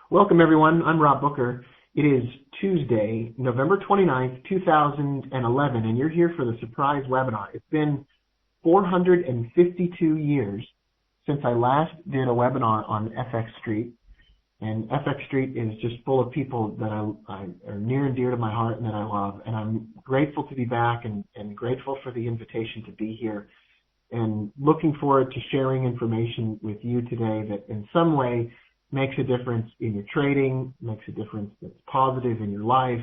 Welcome, everyone. I'm Rob Booker. It is Tuesday, November 29th, 2011, and you're here for the surprise webinar. It's been 452 years since I last did a webinar on FX Street, and FX Street is just full of people that are near and dear to my heart and that I love, and I'm grateful to be back and grateful for the invitation to be here, and looking forward to sharing information with you today that in some way makes a difference in your trading, makes a difference that's positive in your life.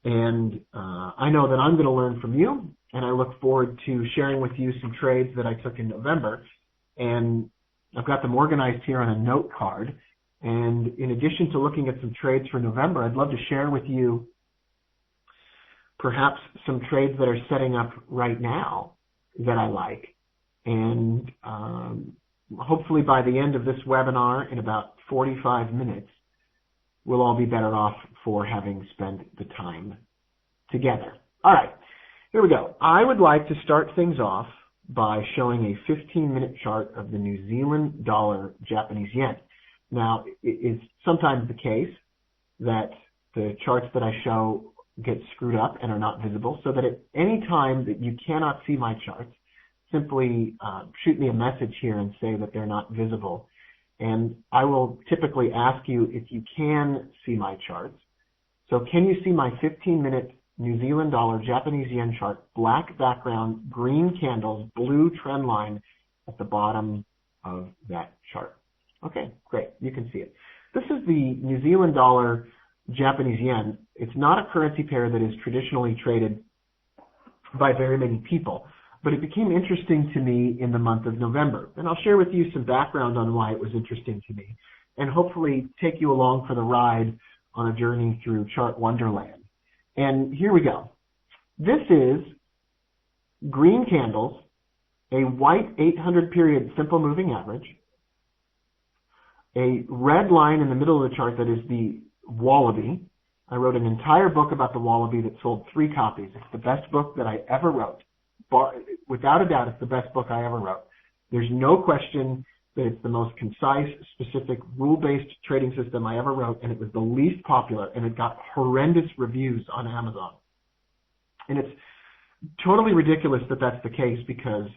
And I know that I'm going to learn from you, and I look forward to sharing with you some trades that I took in November. And I've got them organized here on a note card. And in addition to looking at some trades for November, I'd love to share with you perhaps some trades that are setting up right now that I like. And hopefully by the end of this webinar, in about 45 minutes, we'll all be better off for having spent the time together. All right, here we go. I would like to start things off by showing a 15-minute chart of the New Zealand dollar Japanese yen. Now, it's sometimes the case that the charts that I show get screwed up and are not visible, so that at any time that you cannot see my charts, simply shoot me a message here and say that they're not visible. And I will typically ask you if you can see my charts. So can you see my 15-minute New Zealand dollar Japanese yen chart, black background, green candles, blue trend line at the bottom of that chart? Okay, great. You can see it. This is the New Zealand dollar Japanese yen. It's not a currency pair that is traditionally traded by very many people, but it became interesting to me in the month of November. And I'll share with you some background on why it was interesting to me, and hopefully take you along for the ride on a journey through chart wonderland. And here we go. This is green candles, a white 800 period simple moving average, a red line in the middle of the chart that is the wallaby. I wrote an entire book about the wallaby that sold 3 copies. It's the best book that I ever wrote. Without a doubt, it's the best book I ever wrote. There's no question that it's the most concise, specific, rule-based trading system I ever wrote, and it was the least popular, and it got horrendous reviews on Amazon. And it's totally ridiculous that that's the case, because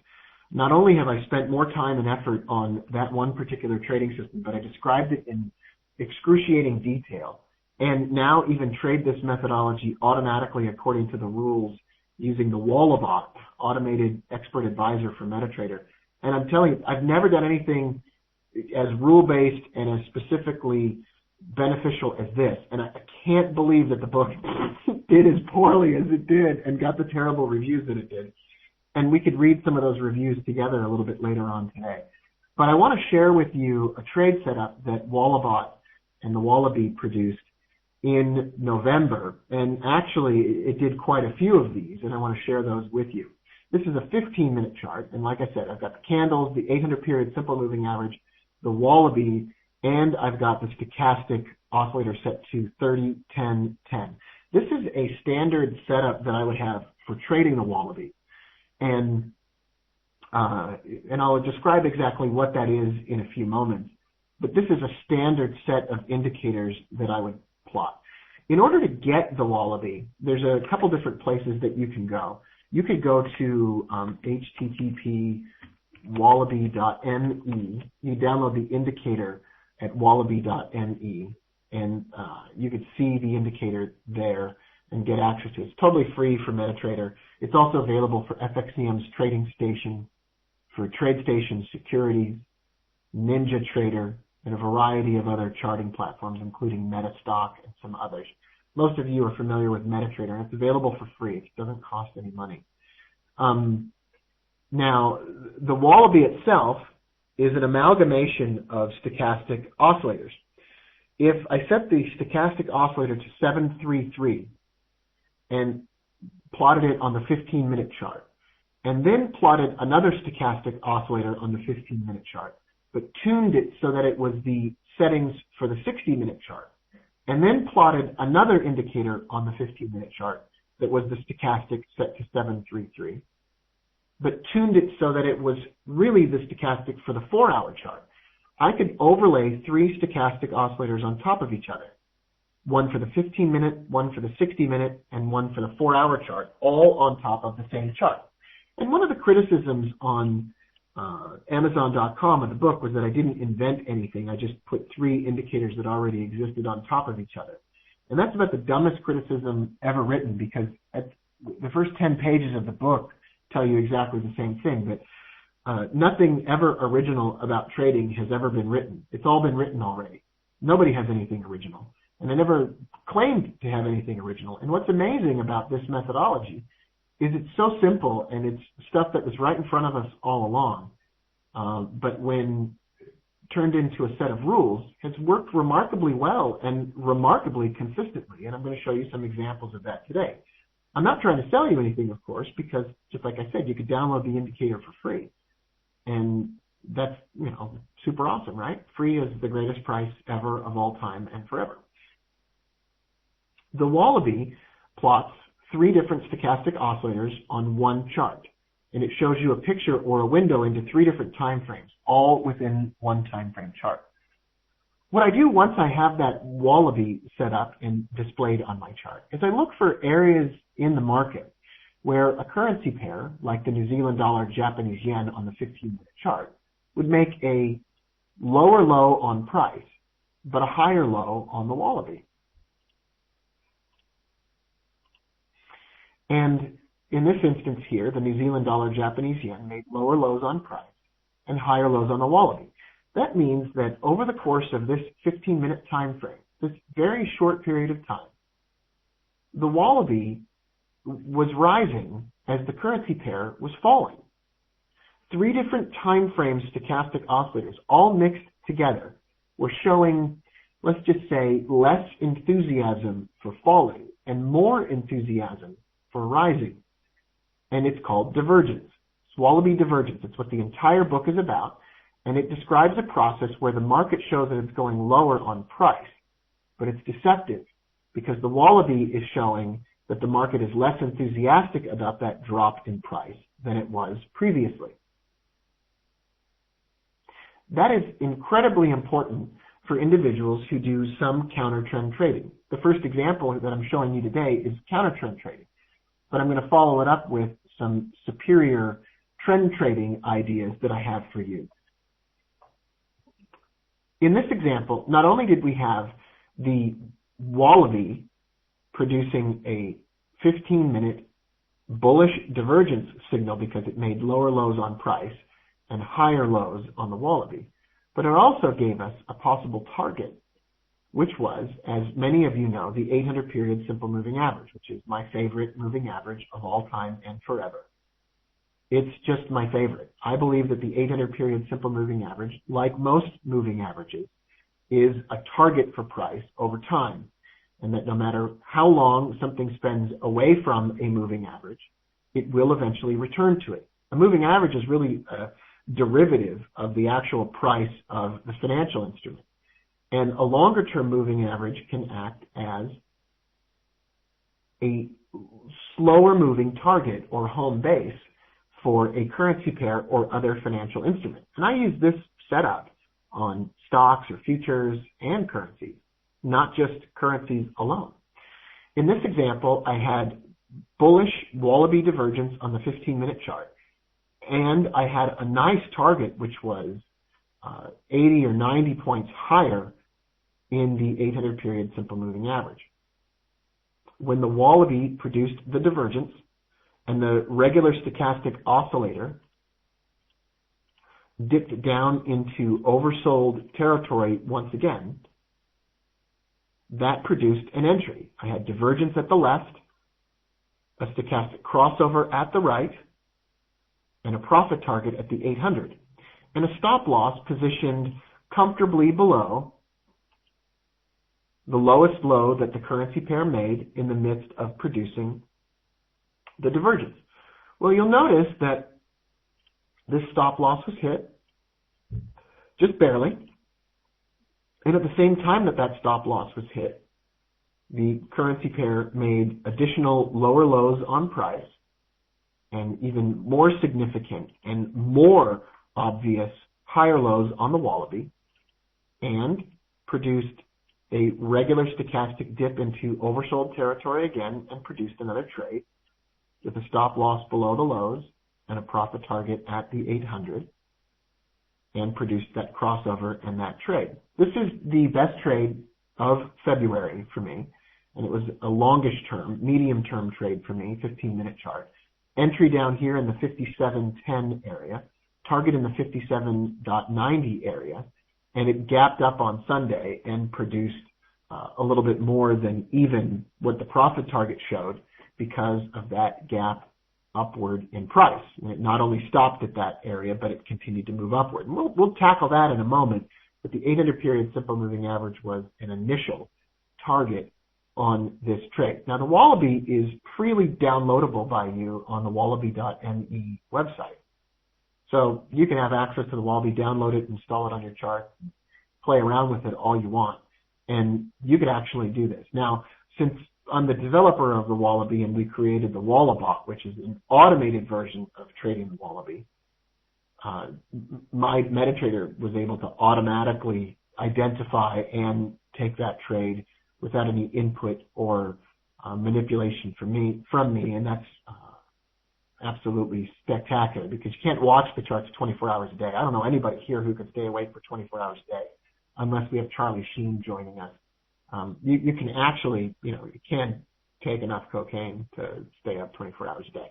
not only have I spent more time and effort on that one particular trading system, but I described it in excruciating detail, and now even trade this methodology automatically according to the rules using the Wallabot automated expert advisor for MetaTrader. And I'm telling you, I've never done anything as rule-based and as specifically beneficial as this. And I can't believe that the book did as poorly as it did and got the terrible reviews that it did. And we could read some of those reviews together a little bit later on today. But I want to share with you a trade setup that Wallabot and the Wallaby produced in November, and actually it did quite a few of these, and I want to share those with you. This is a 15-minute chart, and like I said, I've got the candles, the 800 period simple moving average, the wallaby, and I've got the stochastic oscillator set to 30, 10, 10. This is a standard setup that I would have for trading the wallaby, and I'll describe exactly what that is in a few moments, but this is a standard set of indicators that I would plot. In order to get the wallaby, there's a couple different places that you can go. You could go to http wallaby.me. You download the indicator at wallaby.me, and you could see the indicator there and get access to it. It's totally free for MetaTrader. It's also available for FXCM's trading station, for TradeStation Securities, NinjaTrader, and a variety of other charting platforms, including MetaStock and some others. Most of you are familiar with MetaTrader, and it's available for free. It doesn't cost any money. Now, the Wallaby itself is an amalgamation of stochastic oscillators. If I set the stochastic oscillator to 733 and plotted it on the 15-minute chart, and then plotted another stochastic oscillator on the 15-minute chart, but tuned it so that it was the settings for the 60-minute chart, and then plotted another indicator on the 15-minute chart that was the stochastic set to 733, but tuned it so that it was really the stochastic for the 4-hour chart, I could overlay 3 stochastic oscillators on top of each other. One for the 15-minute, one for the 60-minute, and one for the 4-hour chart, all on top of the same chart. And one of the criticisms on Amazon.com of the book was that I didn't invent anything. I just put 3 indicators that already existed on top of each other. And that's about the dumbest criticism ever written, because the first 10 pages of the book tell you exactly the same thing. But nothing ever original about trading has ever been written. It's all been written already. Nobody has anything original. And I never claimed to have anything original. And what's amazing about this methodology is it's so simple, and it's stuff that was right in front of us all along. But when turned into a set of rules, has worked remarkably well and remarkably consistently. And I'm going to show you some examples of that today. I'm not trying to sell you anything, of course, because just like I said, you could download the indicator for free. And that's, super awesome, right? Free is the greatest price ever of all time and forever. The Wallaby plots 3 different stochastic oscillators on one chart, and it shows you a picture or a window into 3 different time frames, all within one time frame chart. What I do once I have that Wallaby set up and displayed on my chart is I look for areas in the market where a currency pair, like the New Zealand dollar Japanese yen on the 15-minute chart, would make a lower low on price, but a higher low on the Wallaby. And in this instance here, the New Zealand dollar Japanese yen made lower lows on price and higher lows on the Wallaby. That means that over the course of this 15-minute time frame, this very short period of time, the Wallaby was rising as the currency pair was falling. 3 different time frame stochastic oscillators, all mixed together, were showing, let's just say, less enthusiasm for falling and more enthusiasm for rising. And it's called divergence. It's Wallaby divergence. It's what the entire book is about. And it describes a process where the market shows that it's going lower on price, but it's deceptive because the Wallaby is showing that the market is less enthusiastic about that drop in price than it was previously. That is incredibly important for individuals who do some counter-trend trading. The first example that I'm showing you today is counter-trend trading, but I'm going to follow it up with some superior trend trading ideas that I have for you. In this example, not only did we have the Wallaby producing a 15-minute bullish divergence signal because it made lower lows on price and higher lows on the Wallaby, but it also gave us a possible target, which was, as many of you know, the 800-period simple moving average, which is my favorite moving average of all time and forever. It's just my favorite. I believe that the 800-period simple moving average, like most moving averages, is a target for price over time, and that no matter how long something spends away from a moving average, it will eventually return to it. A moving average is really a derivative of the actual price of the financial instrument. And a longer-term moving average can act as a slower-moving target or home base for a currency pair or other financial instrument. And I use this setup on stocks or futures and currencies, not just currencies alone. In this example, I had bullish Wallaby divergence on the 15-minute chart, and I had a nice target which was 80 or 90 points higher in the 800-period simple moving average. When the Wallaby produced the divergence and the regular stochastic oscillator dipped down into oversold territory once again, that produced an entry. I had divergence at the left, a stochastic crossover at the right, and a profit target at the 800, and a stop loss positioned comfortably below the lowest low that the currency pair made in the midst of producing the divergence. Well, you'll notice that this stop loss was hit just barely, and at the same time that that stop loss was hit, the currency pair made additional lower lows on price and even more significant and more obvious higher lows on the Wallaby. and produced a regular stochastic dip into oversold territory again and produced another trade with a stop loss below the lows and a profit target at the 800 and produced that crossover and that trade. This is the best trade of February for me, and it was a longish term, medium term trade for me, 15-minute chart. Entry down here in the 57.10 area, target in the 57.90 area, and it gapped up on Sunday and produced a little bit more than even what the profit target showed because of that gap upward in price. And it not only stopped at that area, but it continued to move upward. And we'll tackle that in a moment, but the 800 period simple moving average was an initial target on this trade. Now, the Wallaby is freely downloadable by you on the wallaby.me website. So you can have access to the Wallaby, download it, install it on your chart, play around with it all you want, and you could actually do this. Now, since I'm the developer of the Wallaby and we created the Wallabot, which is an automated version of trading the Wallaby, my MetaTrader was able to automatically identify and take that trade without any input or manipulation from me, and that's absolutely spectacular because you can't watch the charts 24 hours a day. I don't know anybody here who could stay awake for 24 hours a day unless we have Charlie Sheen joining us. You can actually, you can take enough cocaine to stay up 24 hours a day.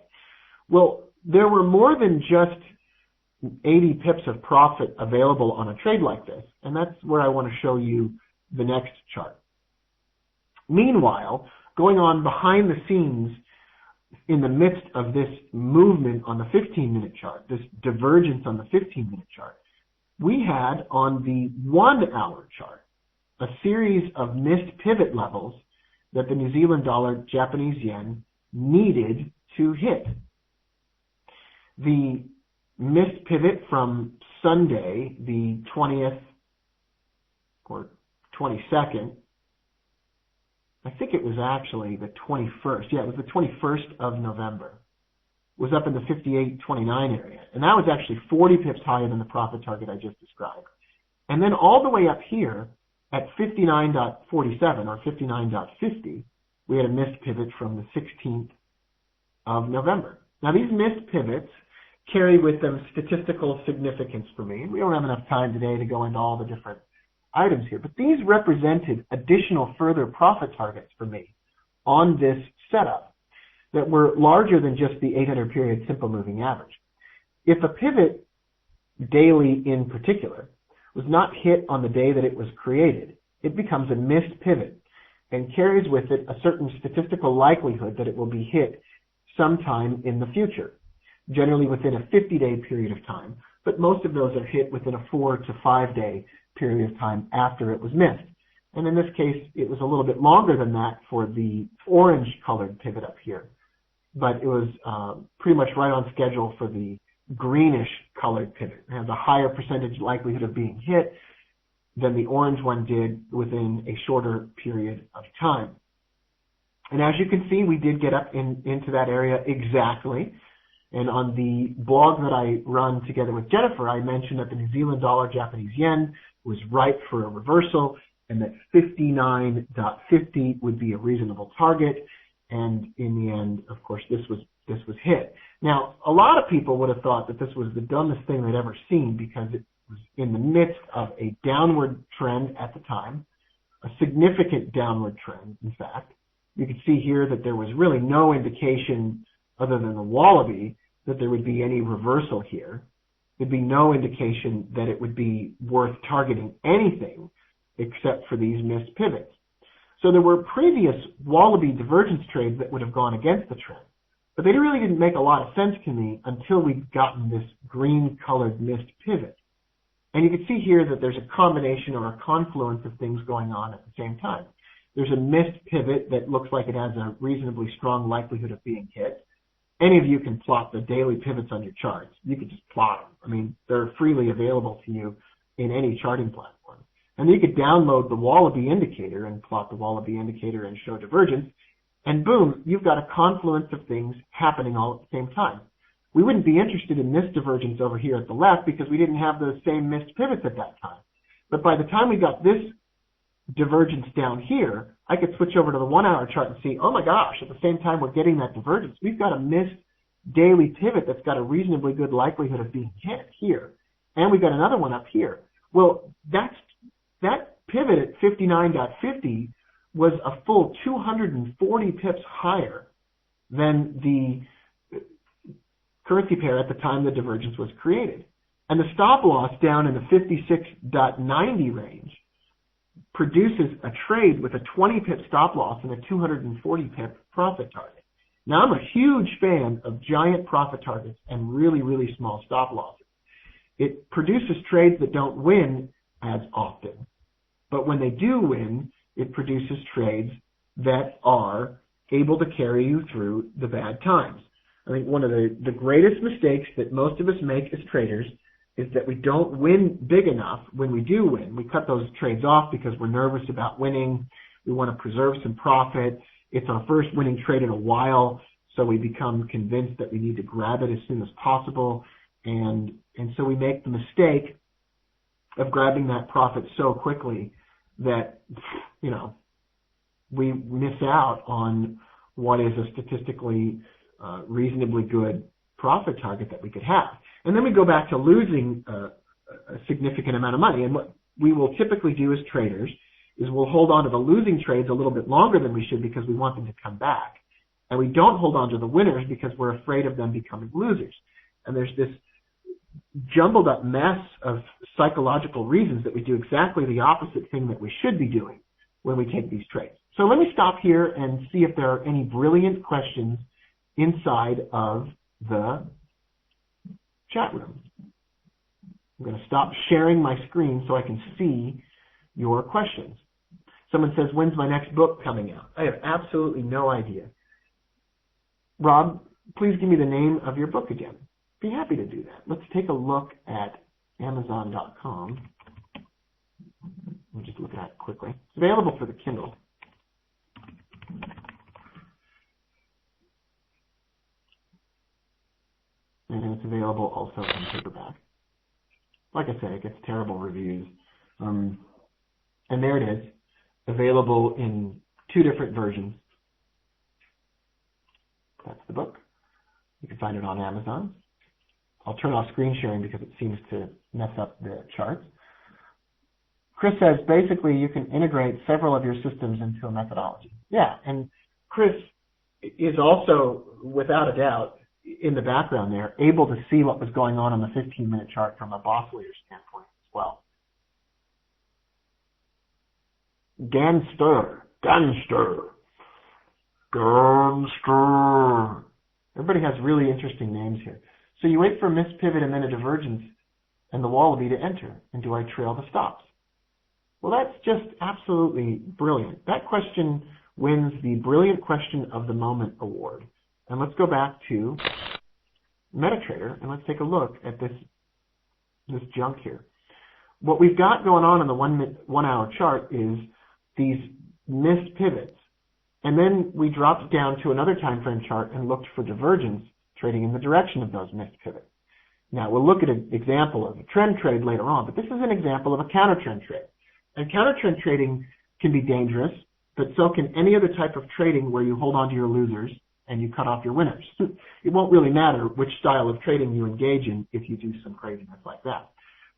Well, there were more than just 80 pips of profit available on a trade like this, and that's where I want to show you the next chart. Meanwhile, going on behind the scenes in the midst of this movement on the 15-minute chart, this divergence on the 15-minute chart, we had on the 1-hour chart a series of missed pivot levels that the New Zealand dollar, Japanese yen needed to hit. The missed pivot from Sunday, the 20th or 22nd, I think it was actually the 21st. Yeah, it was the 21st of November. Was up in the 58.29 area. And that was actually 40 pips higher than the profit target I just described. And then all the way up here at 59.47 or 59.50, we had a missed pivot from the 16th of November. Now these missed pivots carry with them statistical significance for me. And we don't have enough time today to go into all the different items here, but these represented additional further profit targets for me on this setup that were larger than just the 800 period simple moving average. If a pivot daily in particular was not hit on the day that it was created, it becomes a missed pivot and carries with it a certain statistical likelihood that it will be hit sometime in the future, generally within a 50-day period of time, but most of those are hit within a 4 to 5 day period of time after it was missed. And in this case, it was a little bit longer than that for the orange colored pivot up here, but it was pretty much right on schedule for the greenish colored pivot. It has a higher percentage likelihood of being hit than the orange one did within a shorter period of time. And as you can see, we did get up into that area exactly. And on the blog that I run together with Jennifer, I mentioned that the New Zealand dollar, Japanese yen was ripe for a reversal and that 59.50 would be a reasonable target. And in the end, of course, this was hit. Now, a lot of people would have thought that this was the dumbest thing they'd ever seen because it was in the midst of a downward trend at the time, a significant downward trend, in fact. You can see here that there was really no indication other than the Wallaby that there would be any reversal here. There'd be no indication that it would be worth targeting anything except for these missed pivots. So there were previous Wallaby divergence trades that would have gone against the trend, but they really didn't make a lot of sense to me until we'd gotten this green colored missed pivot. And you can see here that there's a combination or a confluence of things going on at the same time. There's a missed pivot that looks like it has a reasonably strong likelihood of being hit. Any of you can plot the daily pivots on your charts. You can just plot them. I mean, they're freely available to you in any charting platform. And then you could download the Wallaby indicator and plot the Wallaby indicator and show divergence. And boom, you've got a confluence of things happening all at the same time. We wouldn't be interested in this divergence over here at the left because we didn't have those same missed pivots at that time. But by the time we got this divergence down here, I could switch over to the 1 hour chart and see, oh my gosh, at the same time we're getting that divergence, we've got a missed daily pivot that's got a reasonably good likelihood of being hit here. And we've got another one up here. Well, that pivot at 59.50 was a full 240 pips higher than the currency pair at the time the divergence was created. And the stop loss down in the 56.90 range produces a trade with a 20 pip stop loss and a 240 pip profit target. Now, I'm a huge fan of giant profit targets and really, really small stop losses. It produces trades that don't win as often. But when they do win, it produces trades that are able to carry you through the bad times. I think one of the greatest mistakes that most of us make as traders is that we don't win big enough when we do win. We cut those trades off because we're nervous about winning. We want to preserve some profit. It's our first winning trade in a while, so we become convinced that we need to grab it as soon as possible. And so we make the mistake of grabbing that profit so quickly that, you know, we miss out on what is a statistically reasonably good profit target that we could have. And then we go back to losing a significant amount of money. And what we will typically do as traders is we'll hold on to the losing trades a little bit longer than we should because we want them to come back. And we don't hold on to the winners because we're afraid of them becoming losers. And there's this jumbled up mess of psychological reasons that we do exactly the opposite thing that we should be doing when we take these trades. So let me stop here and see if there are any brilliant questions inside of the chat room. I'm going to stop sharing my screen so I can see your questions. Someone says, when's my next book coming out? I have absolutely no idea. Rob, please give me the name of your book again. Be happy to do that. Let's take a look at Amazon.com. Let me just look at it quickly. It's available for the Kindle. And it's available also in paperback. Like I said, it gets terrible reviews. And there it is, available in 2 different versions. That's the book. You can find it on Amazon. I'll turn off screen sharing because it seems to mess up the charts. Chris says, basically, you can integrate several of your systems into a methodology. Yeah, and Chris is also, without a doubt, in the background there, able to see what was going on the 15-minute chart from a boss leader standpoint as well. Ganster. Everybody has really interesting names here. So you wait for a missed pivot and then a divergence and the wallaby to enter. And do I trail the stops? Well, that's just absolutely brilliant. That question wins the Brilliant Question of the Moment award. And let's go back to MetaTrader and let's take a look at this junk here. What we've got going on in the 1 hour chart is these missed pivots. And then we dropped down to another time frame chart and looked for divergence, trading in the direction of those missed pivots. Now, we'll look at an example of a trend trade later on, but this is an example of a counter trend trade. And counter trend trading can be dangerous, but so can any other type of trading where you hold on to your losers and you cut off your winners. It won't really matter which style of trading you engage in if you do some craziness like that.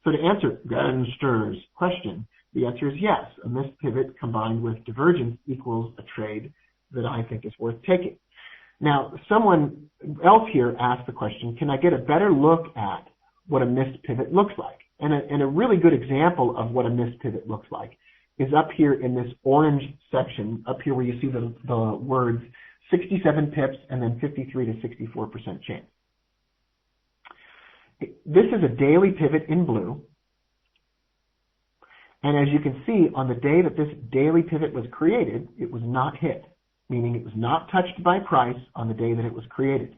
So to answer Ganster's question, the answer is yes. A missed pivot combined with divergence equals a trade that I think is worth taking. Now, someone else here asked the question, can I get a better look at what a missed pivot looks like? And a really good example of what a missed pivot looks like is up here in this orange section, up here where you see the words 67 pips and then 53 to 64% chance. This is a daily pivot in blue. And as you can see, on the day that this daily pivot was created, it was not hit, meaning it was not touched by price on the day that it was created.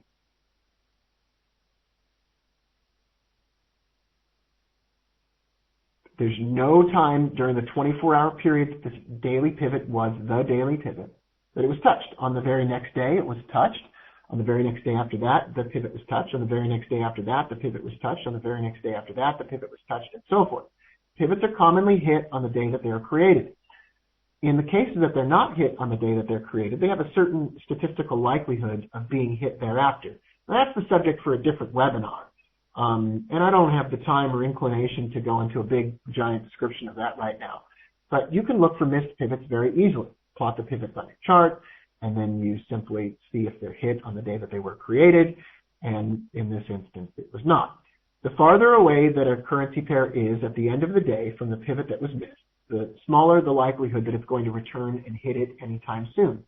There's no time during the 24-hour period that this daily pivot was the daily pivot that it was touched. On the very next day, it was touched. On the very next day after that, the pivot was touched. On the very next day after that, the pivot was touched. On the very next day after that, the pivot was touched, and so forth. pivots are commonly hit on the day that they are created. In the cases that they're not hit on the day that they're created, they have a certain statistical likelihood of being hit thereafter. Now, that's the subject for a different webinar. And I don't have the time or inclination to go into a big, giant description of that right now. But you can look for missed pivots very easily. Plot the pivots on your chart, and then you simply see if they're hit on the day that they were created. And in this instance, it was not. The farther away that a currency pair is at the end of the day from the pivot that was missed, the smaller the likelihood that it's going to return and hit it anytime soon.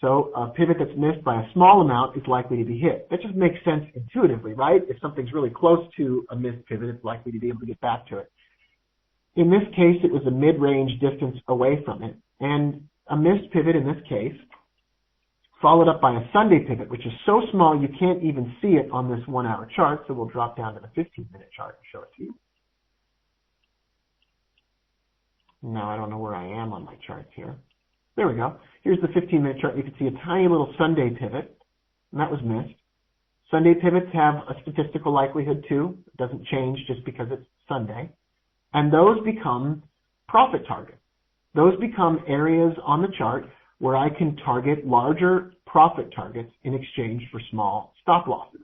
So a pivot that's missed by a small amount is likely to be hit. That just makes sense intuitively, right? If something's really close to a missed pivot, it's likely to be able to get back to it. In this case, it was a mid-range distance away from it. And a missed pivot in this case, followed up by a Sunday pivot, which is so small you can't even see it on this 1 hour chart. So we'll drop down to the 15-minute chart and show it to you. Now I don't know where I am on my charts here. There we go. Here's the 15-minute chart. You can see a tiny little Sunday pivot, and that was missed. Sunday pivots have a statistical likelihood too. It doesn't change just because it's Sunday. And those become profit targets. Those become areas on the chart where I can target larger profit targets in exchange for small stop losses.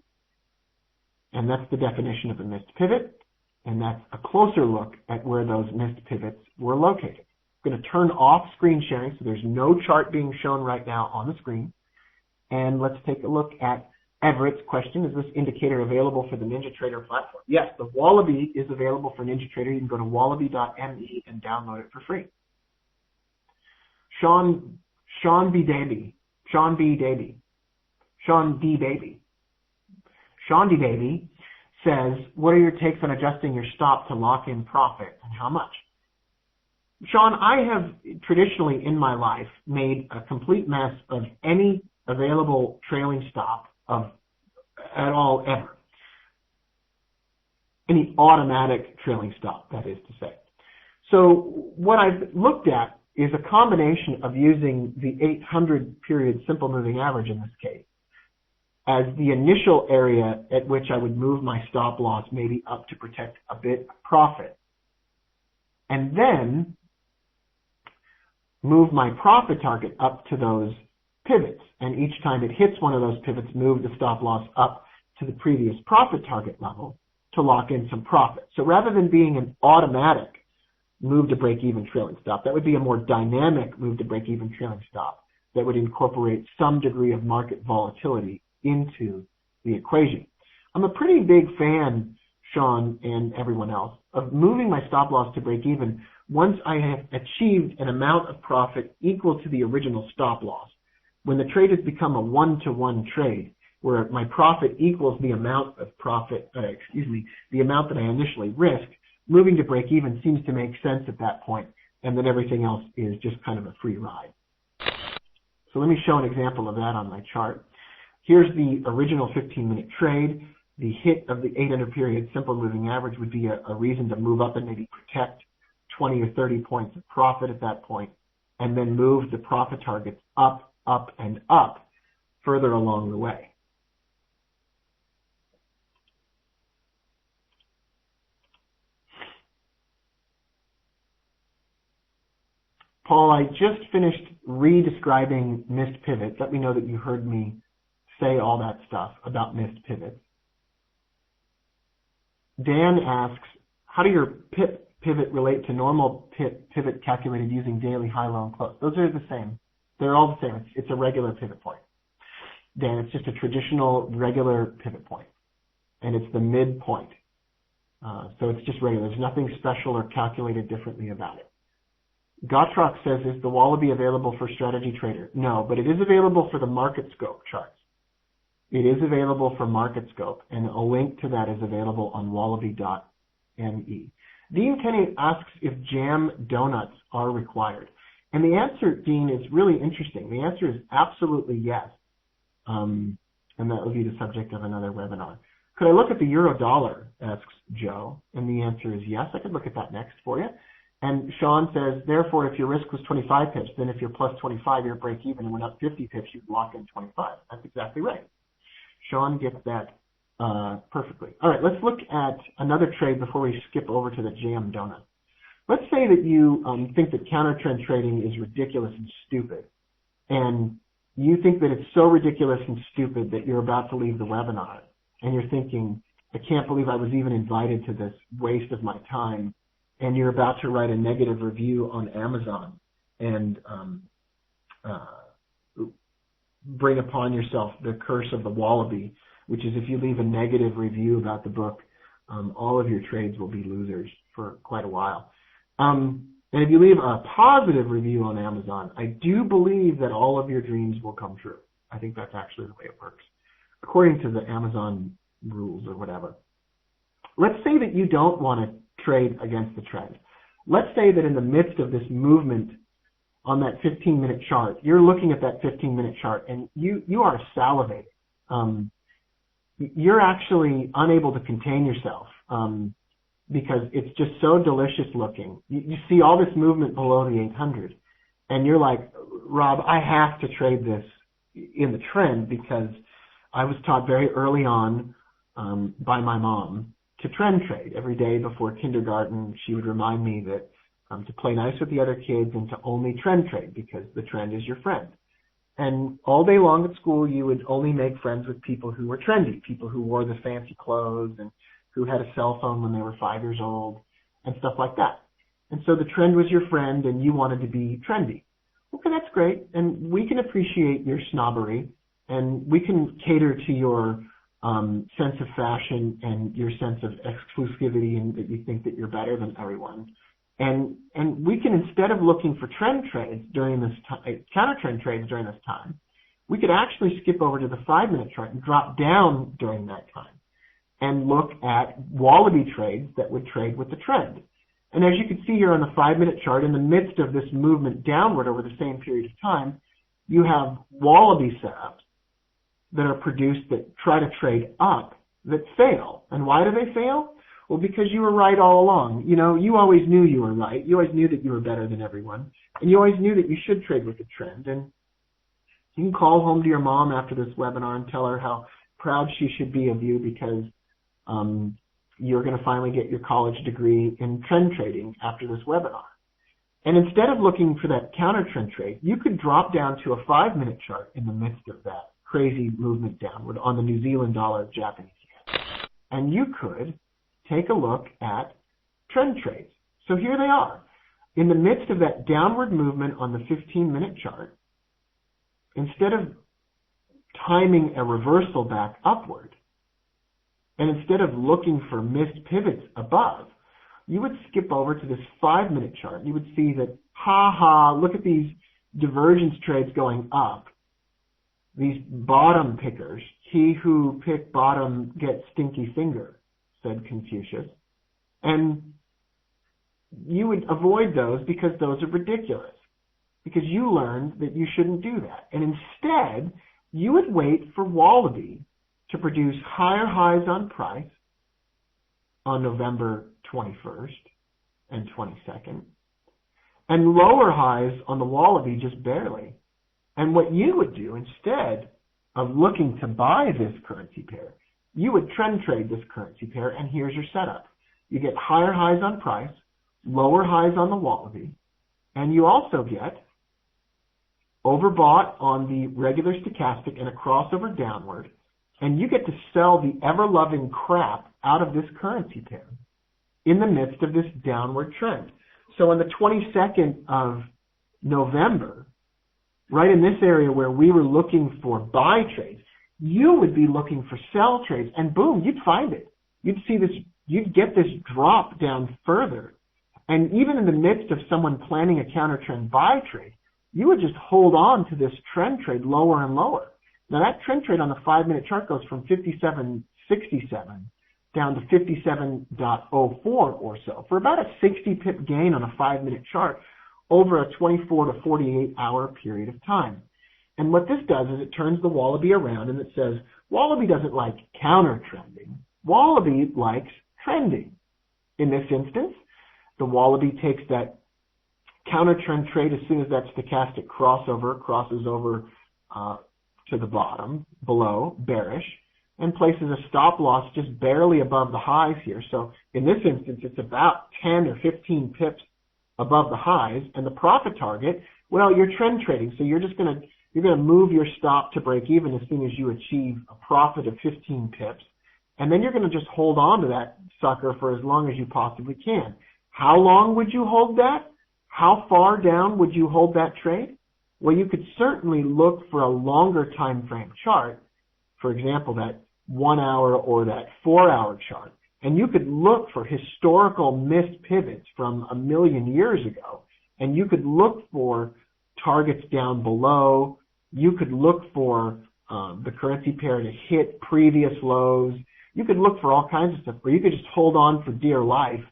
And that's the definition of a missed pivot. And that's a closer look at where those missed pivots were located. I'm going to turn off screen sharing so there's no chart being shown right now on the screen. And let's take a look at Everett's question. Is this indicator available for the NinjaTrader platform? Yes, the Wallaby is available for NinjaTrader. You can go to wallaby.me and download it for free. Sean D. Baby says, what are your takes on adjusting your stop to lock in profit and how much? Sean, I have traditionally in my life made a complete mess of any available trailing stop at all ever. Any automatic trailing stop, that is to say. So what I've looked at is a combination of using the 800 period simple moving average in this case as the initial area at which I would move my stop loss maybe up to protect a bit of profit. And then move my profit target up to those pivots. And each time it hits one of those pivots, move the stop loss up to the previous profit target level to lock in some profit. So rather than being an automatic move to break even trailing stop, that would be a more dynamic move to break even trailing stop that would incorporate some degree of market volatility into the equation. I'm a pretty big fan, Sean and everyone else, of moving my stop loss to break even once I have achieved an amount of profit equal to the original stop loss. When the trade has become a one-to-one trade, where my profit equals the amount of profit, the amount that I initially risked, moving to break even seems to make sense at that point, and then everything else is just kind of a free ride. So let me show an example of that on my chart. Here's the original 15-minute trade. The hit of the 800 period simple moving average would be a reason to move up and maybe protect 20 or 30 points of profit at that point, and then move the profit targets up, up, and up further along the way. Paul, I just finished re-describing missed pivots. Let me know that you heard me say all that stuff about missed pivots. Dan asks, how do your pivot relate to normal pivot calculated using daily high, low, and close? Those are the same. They're all the same. It's a regular pivot point. Dan, it's just a traditional regular pivot point. And it's the midpoint. So it's just regular. There's nothing special or calculated differently about it. Gottschalk says, is the Wallaby available for Strategy Trader? No, but it is available for the Market Scope charts. It is available for Market Scope, and a link to that is available on wallaby.me. Dean Kenny asks if jam donuts are required. And the answer, Dean, is really interesting. The answer is absolutely yes. And that will be the subject of another webinar. Could I look at the euro dollar, asks Joe? And the answer is yes. I could look at that next for you. And Sean says, therefore, if your risk was 25 pips, then if you're plus 25, you're break even and went up 50 pips, you'd lock in 25. That's exactly right. Sean gets that perfectly. All right, let's look at another trade before we skip over to the jam donut. let's say that you think that counter trend trading is ridiculous and stupid, and you think that it's so ridiculous and stupid that you're about to leave the webinar, and you're thinking, I can't believe I was even invited to this waste of my time, and you're about to write a negative review on Amazon and bring upon yourself the curse of the wallaby, which is if you leave a negative review about the book, all of your trades will be losers for quite a while. And if you leave a positive review on Amazon, I do believe that all of your dreams will come true. I think that's actually the way it works, according to the Amazon rules or whatever. Let's say that you don't want to trade against the trend. Let's say that in the midst of this movement on that 15-minute chart, you're looking at that 15-minute chart and you are salivating. You're actually unable to contain yourself because it's just so delicious looking. You see all this movement below the 800 and you're like, Rob, I have to trade this in the trend because I was taught very early on by my mom to trend trade. Every day before kindergarten, she would remind me that to play nice with the other kids and to only trend trade because the trend is your friend. And all day long at school, you would only make friends with people who were trendy, people who wore the fancy clothes and who had a cell phone when they were 5 years old and stuff like that. And so the trend was your friend and you wanted to be trendy. Okay, that's great. And we can appreciate your snobbery and we can cater to your sense of fashion and your sense of exclusivity and that you think that you're better than everyone. And we can, instead of looking for trend trades during this time, counter trend trades during this time, we could actually skip over to the 5-minute chart and drop down during that time and look at wallaby trades that would trade with the trend. And as you can see here on the 5-minute chart, in the midst of this movement downward over the same period of time, you have wallaby setups that are produced that try to trade up that fail. And why do they fail? Well, because you were right all along. You know, you always knew you were right. You always knew that you were better than everyone. And you always knew that you should trade with the trend. And you can call home to your mom after this webinar and tell her how proud she should be of you because you're going to finally get your college degree in trend trading after this webinar. And instead of looking for that counter trend trade, you could drop down to a 5-minute chart in the midst of that crazy movement downward on the New Zealand dollar, Japanese yen. And you could take a look at trend trades. So here they are. In the midst of that downward movement on the 15-minute chart, instead of timing a reversal back upward, and instead of looking for missed pivots above, you would skip over to this 5-minute chart. You would see that, look at these divergence trades going up. These bottom pickers, he who picked bottom gets stinky finger, said Confucius. And you would avoid those because those are ridiculous. Because you learned that you shouldn't do that. And instead, you would wait for wallaby to produce higher highs on price on November 21st and 22nd, and lower highs on the wallaby just barely. And what you would do instead of looking to buy this currency pair, you would trend trade this currency pair, and here's your setup. You get higher highs on price, lower highs on the wallaby, and you also get overbought on the regular stochastic and a crossover downward, and you get to sell the ever-loving crap out of this currency pair in the midst of this downward trend. So on the 22nd of November, right in this area where we were looking for buy trades, you would be looking for sell trades, and boom, you'd find it. You'd see this, you'd get this drop down further. And even in the midst of someone planning a counter trend buy trade, you would just hold on to this trend trade lower and lower. Now that trend trade on the 5-minute chart goes from 57.67 down to 57.04 or so for about a 60 pip gain on a 5-minute chart over a 24 to 48 hour period of time. And what this does is it turns the wallaby around and it says, wallaby doesn't like counter trending. Wallaby likes trending. In this instance, the wallaby takes that counter trend trade as soon as that stochastic crossover crosses over to the bottom, below, bearish, and places a stop loss just barely above the highs here. So in this instance, it's about 10 or 15 pips above the highs, and the profit target, well, you're trend trading, so you're gonna move your stop to break even as soon as you achieve a profit of 15 pips, and then you're gonna just hold on to that sucker for as long as you possibly can. How long would you hold that? How far down would you hold that trade? Well, you could certainly look for a longer time frame chart, for example, that 1 hour or that 4 hour chart, and you could look for historical missed pivots from a million years ago, and you could look for targets down below. You could look for the currency pair to hit previous lows. You could look for all kinds of stuff, or you could just hold on for dear life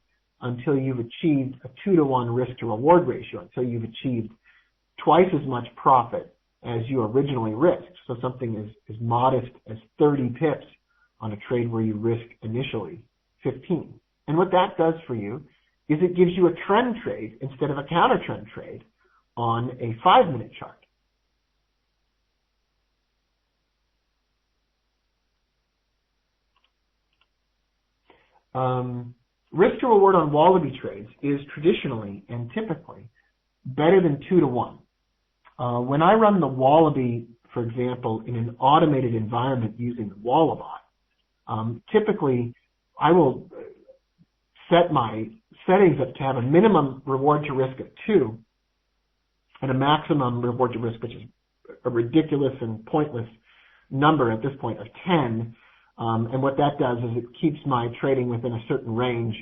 until you've achieved a 2-to-1 risk to reward ratio, until you've achieved twice as much profit as you originally risked. So something as modest as 30 pips on a trade where you risk initially 15. And what that does for you is it gives you a trend trade instead of a counter trend trade on a 5-minute chart. Risk to reward on wallaby trades is traditionally and typically better than 2-to-1. When I run the wallaby, for example, in an automated environment using the Wallabot, typically I will set my settings up to have a minimum reward to risk of 2 and a maximum reward to risk, which is a ridiculous and pointless number at this point, of 10. And what that does is it keeps my trading within a certain range,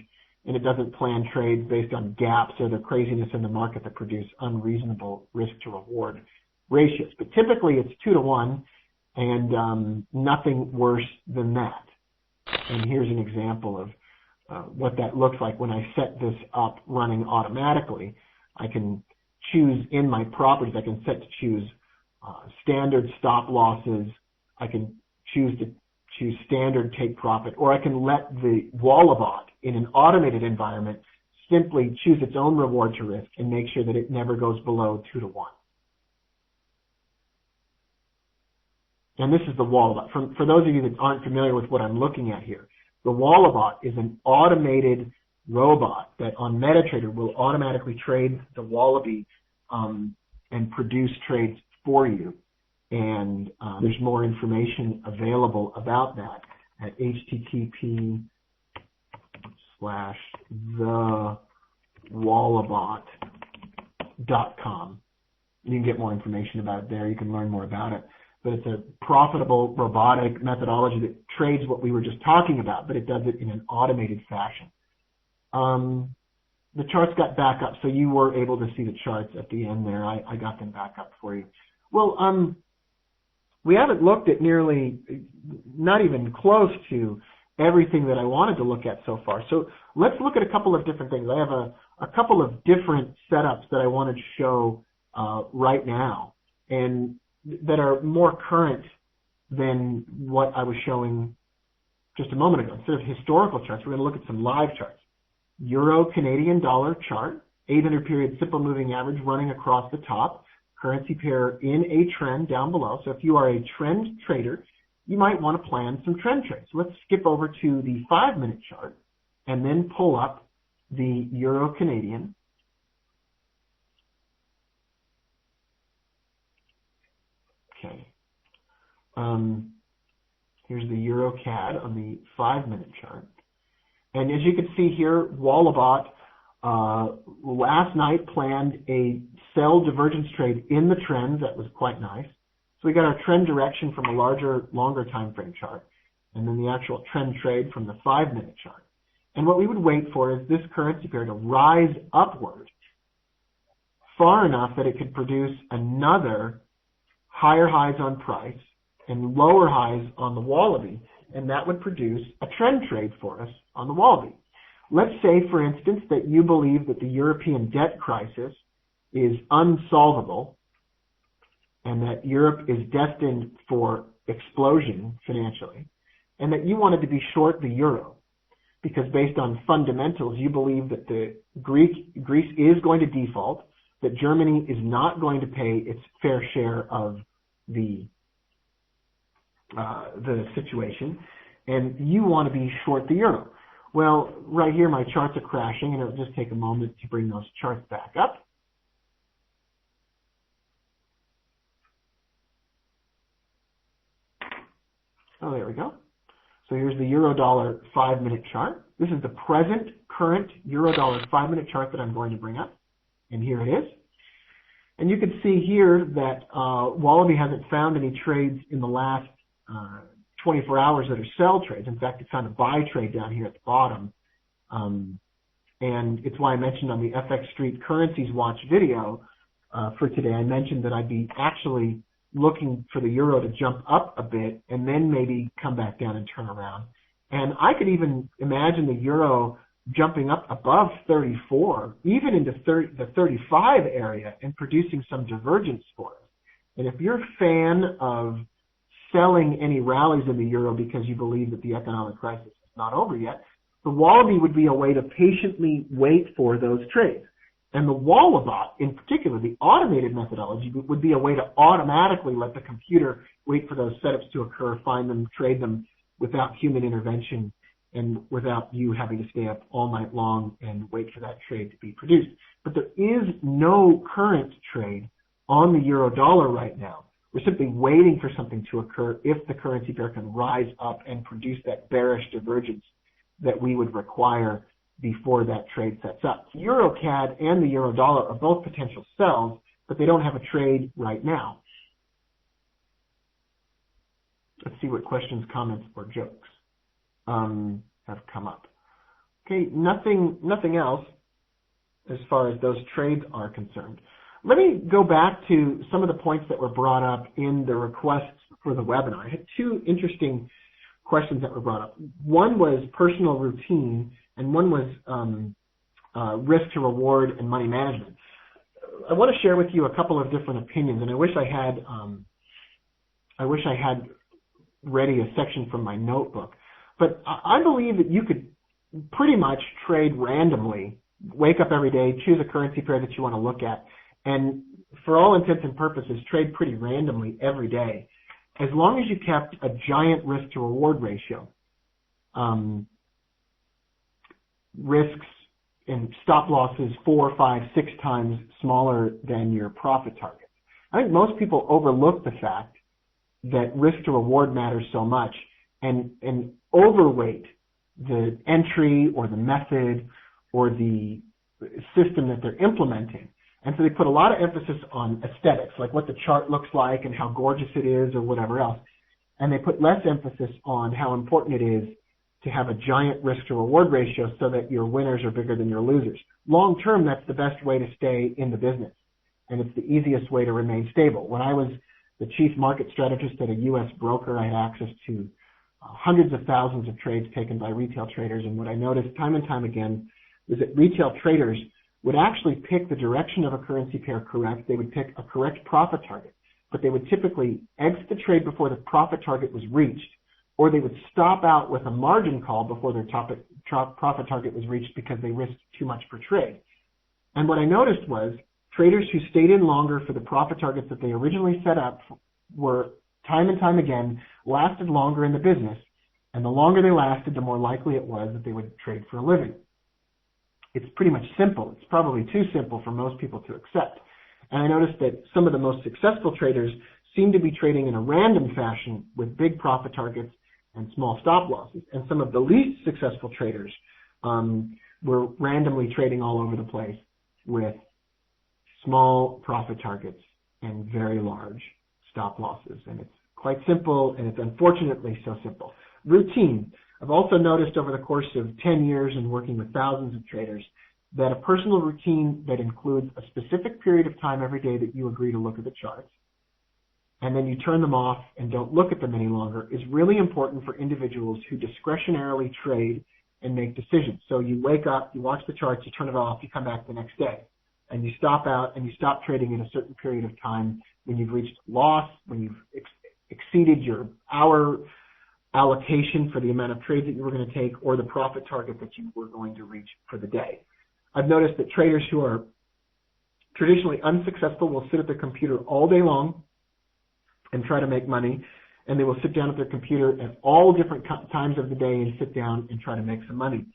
and it doesn't plan trades based on gaps or the craziness in the market that produce unreasonable risk to reward ratios. But typically it's 2-to-1 and nothing worse than that. And here's an example of what that looks like when I set this up running automatically. I can choose in my properties, I can set to choose standard stop losses. I can choose standard take profit, or I can let the Wallabot in an automated environment simply choose its own reward to risk and make sure that it never goes below 2-to-1. And this is the Wallabot. For those of you that aren't familiar with what I'm looking at here, the Wallabot is an automated robot that on MetaTrader will automatically trade the Wallaby and produce trades for you. And there's more information available about that at http://thewallabot.com. You can get more information about it there. You can learn more about it. But it's a profitable robotic methodology that trades what we were just talking about, but it does it in an automated fashion. The charts got back up, so you were able to see the charts at the end there. I got them back up for you. Well, we haven't looked at nearly, not even close to everything that I wanted to look at so far. So let's look at a couple of different things. I have a couple of different setups that I wanted to show right now, and that are more current than what I was showing just a moment ago. Instead of historical charts, we're going to look at some live charts. Euro-Canadian dollar chart, 800 period simple moving average running across the top. Currency pair in a trend down below. So if you are a trend trader, you might want to plan some trend trades. So let's skip over to the 5-minute chart and then pull up the Euro-Canadian. Okay. Here's the Euro-CAD on the 5-minute chart. And as you can see here, Wallabot last night planned a sell divergence trade in the trend that was quite nice. So we got our trend direction from a longer time frame chart, and then the actual trend trade from the 5-minute chart. And what we would wait for is this currency pair to rise upward far enough that it could produce another higher highs on price and lower highs on the Wallaby, and that would produce a trend trade for us on the Wallaby. Let's say, for instance, that you believe that the European debt crisis is unsolvable and that Europe is destined for explosion financially, and that you wanted to be short the euro because based on fundamentals, you believe that Greece is going to default, that Germany is not going to pay its fair share of the situation, and you want to be short the euro. Well, right here my charts are crashing, and it'll just take a moment to bring those charts back up. Oh, there we go. So here's the euro-dollar 5-minute chart. This is the present, current euro-dollar 5-minute chart that I'm going to bring up. And here it is. And you can see here that Wallaby hasn't found any trades in the last 24 hours that are sell trades. In fact, it's found a buy trade down here at the bottom. And it's why I mentioned on the FX Street Currencies Watch video for today, I mentioned that I'd be actually looking for the euro to jump up a bit and then maybe come back down and turn around. And I could even imagine the euro jumping up above 34, even into the 35 area and producing some divergence for us. And if you're a fan of selling any rallies in the euro because you believe that the economic crisis is not over yet, the Wallaby would be a way to patiently wait for those trades. And the Wallabot, in particular, the automated methodology, would be a way to automatically let the computer wait for those setups to occur, find them, trade them without human intervention and without you having to stay up all night long and wait for that trade to be produced. But there is no current trade on the euro-dollar right now. We're simply waiting for something to occur if the currency pair can rise up and produce that bearish divergence that we would require before that trade sets up. EuroCAD and the euro-dollar are both potential sells, but they don't have a trade right now. Let's see what questions, comments, or jokes have come up. Okay, nothing else as far as those trades are concerned. Let me go back to some of the points that were brought up in the requests for the webinar. I had two interesting questions that were brought up. One was personal routine, and one was risk to reward and money management. I want to share with you a couple of different opinions, and I wish I had ready a section from my notebook. But I believe that you could pretty much trade randomly, wake up every day, choose a currency pair that you want to look at, and for all intents and purposes, trade pretty randomly every day, as long as you kept a giant risk to reward ratio. Risks and stop losses 4, 5, 6 times smaller than your profit target. I think most people overlook the fact that risk to reward matters so much and overweight the entry or the method or the system that they're implementing. And so they put a lot of emphasis on aesthetics, like what the chart looks like and how gorgeous it is or whatever else. And they put less emphasis on how important it is to have a giant risk to reward ratio so that your winners are bigger than your losers. Long term, that's the best way to stay in the business. And it's the easiest way to remain stable. When I was the chief market strategist at a U.S. broker, I had access to hundreds of thousands of trades taken by retail traders. And what I noticed time and time again was that retail traders would actually pick the direction of a currency pair correct. They would pick a correct profit target, but they would typically exit the trade before the profit target was reached, or they would stop out with a margin call before their profit target was reached because they risked too much per trade. And what I noticed was traders who stayed in longer for the profit targets that they originally set up were, time and time again, lasted longer in the business. And the longer they lasted, the more likely it was that they would trade for a living. It's pretty much simple. It's probably too simple for most people to accept. And I noticed that some of the most successful traders seem to be trading in a random fashion with big profit targets and small stop losses. And some of the least successful traders were randomly trading all over the place with small profit targets and very large stop losses. And it's quite simple, and it's unfortunately so simple. Routine. I've also noticed over the course of 10 years and working with thousands of traders that a personal routine that includes a specific period of time every day that you agree to look at the charts, and then you turn them off and don't look at them any longer, is really important for individuals who discretionarily trade and make decisions. So you wake up, you watch the charts, you turn it off, you come back the next day, and you stop out and you stop trading in a certain period of time when you've reached loss, when you've exceeded your hour allocation for the amount of trades that you were going to take, or the profit target that you were going to reach for the day. I've noticed that traders who are traditionally unsuccessful will sit at their computer all day long and try to make money, and they will sit down at their computer at all different times of the day and sit down and try to make some money.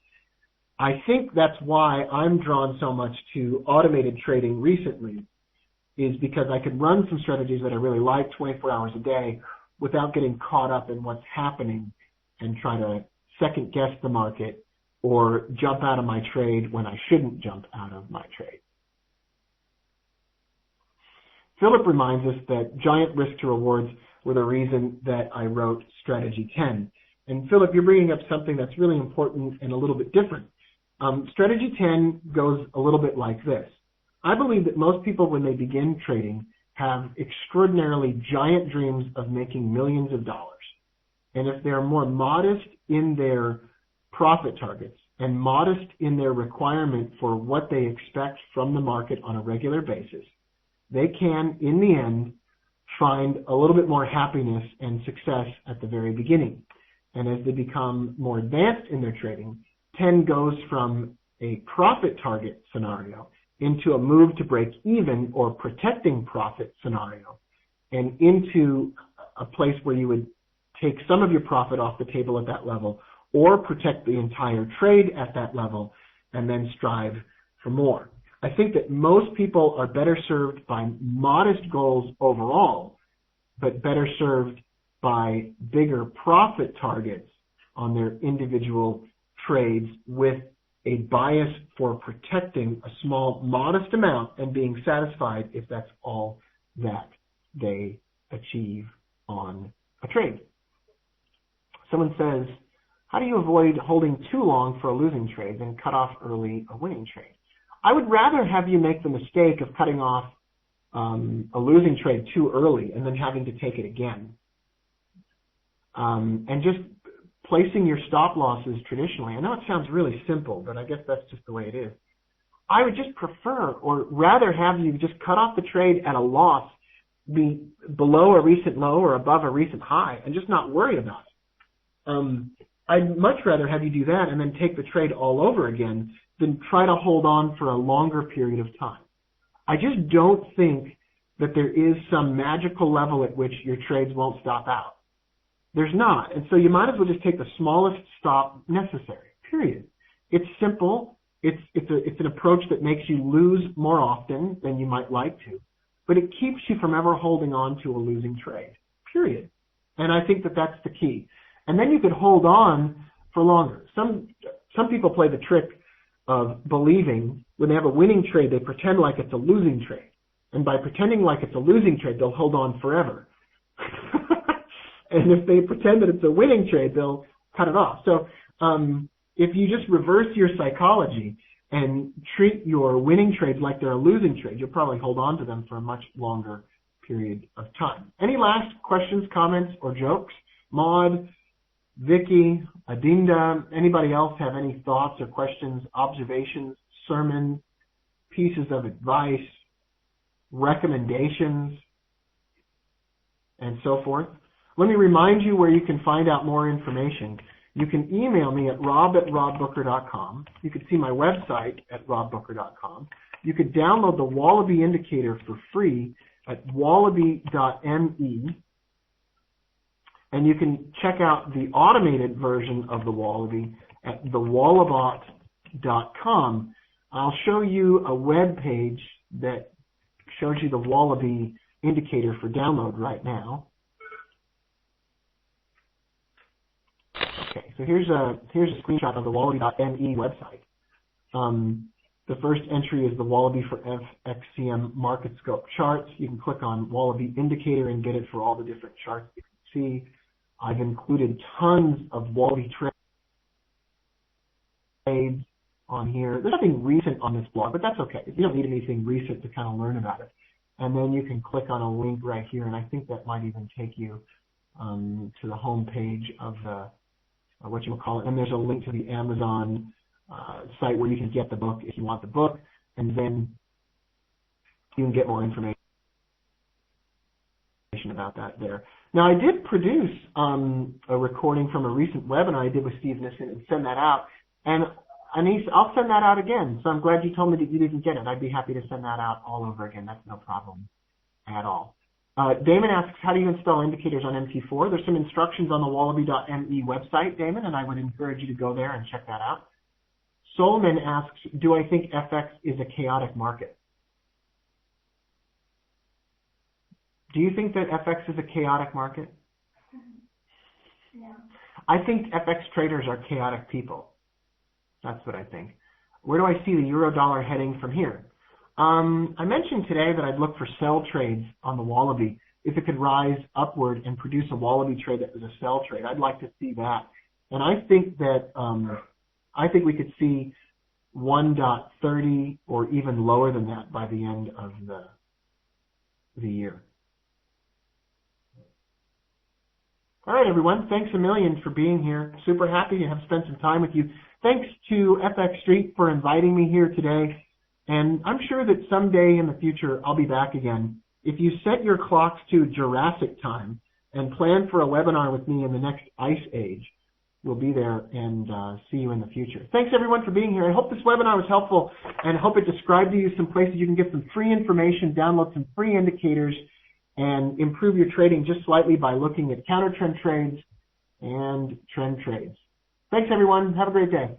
I think that's why I'm drawn so much to automated trading recently, is because I could run some strategies that I really like 24 hours a day without getting caught up in what's happening and try to second guess the market or jump out of my trade when I shouldn't jump out of my trade. Philip reminds us that giant risk to rewards were the reason that I wrote Strategy 10. And Philip, you're bringing up something that's really important and a little bit different. Strategy 10 goes a little bit like this. I believe that most people, when they begin trading, have extraordinarily giant dreams of making millions of dollars. And if they're more modest in their profit targets and modest in their requirement for what they expect from the market on a regular basis, they can, in the end, find a little bit more happiness and success at the very beginning. And as they become more advanced in their trading, 10 goes from a profit target scenario into a move to break even or protecting profit scenario, and into a place where you would take some of your profit off the table at that level or protect the entire trade at that level and then strive for more. I think that most people are better served by modest goals overall, but better served by bigger profit targets on their individual trades with a bias for protecting a small, modest amount and being satisfied if that's all that they achieve on a trade. Someone says, how do you avoid holding too long for a losing trade than cut off early a winning trade? I would rather have you make the mistake of cutting off a losing trade too early and then having to take it again. And just placing your stop losses traditionally. I know it sounds really simple, but I guess that's just the way it is. I would just prefer or rather have you just cut off the trade at a loss, be below a recent low or above a recent high, and just not worry about it. I'd much rather have you do that and then take the trade all over again than try to hold on for a longer period of time. I just don't think that there is some magical level at which your trades won't stop out. There's not. And so you might as well just take the smallest stop necessary, period. It's simple. It's an approach that makes you lose more often than you might like to, but it keeps you from ever holding on to a losing trade, period. And I think that that's the key. And then you could hold on for longer. Some people play the trick of believing when they have a winning trade, they pretend like it's a losing trade. And by pretending like it's a losing trade, they'll hold on forever. And if they pretend that it's a winning trade, they'll cut it off. So if you just reverse your psychology and treat your winning trades like they're a losing trade, you'll probably hold on to them for a much longer period of time. Any last questions, comments, or jokes? Maud, Vicky, Adinda, anybody else have any thoughts or questions, observations, sermon, pieces of advice, recommendations, and so forth? Let me remind you where you can find out more information. You can email me at rob@robbooker.com. You can see my website at robbooker.com. You could download the Wallaby Indicator for free at wallaby.me. And you can check out the automated version of the Wallaby at thewallabot.com. I'll show you a web page that shows you the Wallaby Indicator for download right now. Okay, so here's a screenshot of the wallaby.me website. The first entry is the Wallaby for FXCM Market Scope charts. You can click on Wallaby Indicator and get it for all the different charts you can see. I've included tons of Wallaby trades on here. There's nothing recent on this blog, but that's okay. You don't need anything recent to kind of learn about it. And then you can click on a link right here, and I think that might even take you to the home page of the and there's a link to the Amazon site where you can get the book if you want the book, and then you can get more information about that there. Now, I did produce a recording from a recent webinar I did with Steve Nissen and send that out, and Anise, I'll send that out again. So I'm glad you told me that you didn't get it. I'd be happy to send that out all over again. That's no problem at all. Damon asks, how do you install indicators on MT4? There's some instructions on the wallaby.me website, Damon, and I would encourage you to go there and check that out. Solomon asks, do I think FX is a chaotic market? Do you think that FX is a chaotic market? No. I think FX traders are chaotic people. That's what I think. Where do I see the euro dollar heading from here? I mentioned today that I'd look for sell trades on the Wallaby. If it could rise upward and produce a Wallaby trade that was a sell trade, I'd like to see that. And I think that we could see 1.30 or even lower than that by the end of the year. All right, everyone. Thanks a million for being here. Super happy to have spent some time with you. Thanks to FX Street for inviting me here today. And I'm sure that someday in the future, I'll be back again. If you set your clocks to Jurassic time and plan for a webinar with me in the next ice age, we'll be there and see you in the future. Thanks, everyone, for being here. I hope this webinar was helpful and I hope it described to you some places you can get some free information, download some free indicators, and improve your trading just slightly by looking at counter trend trades and trend trades. Thanks, everyone. Have a great day.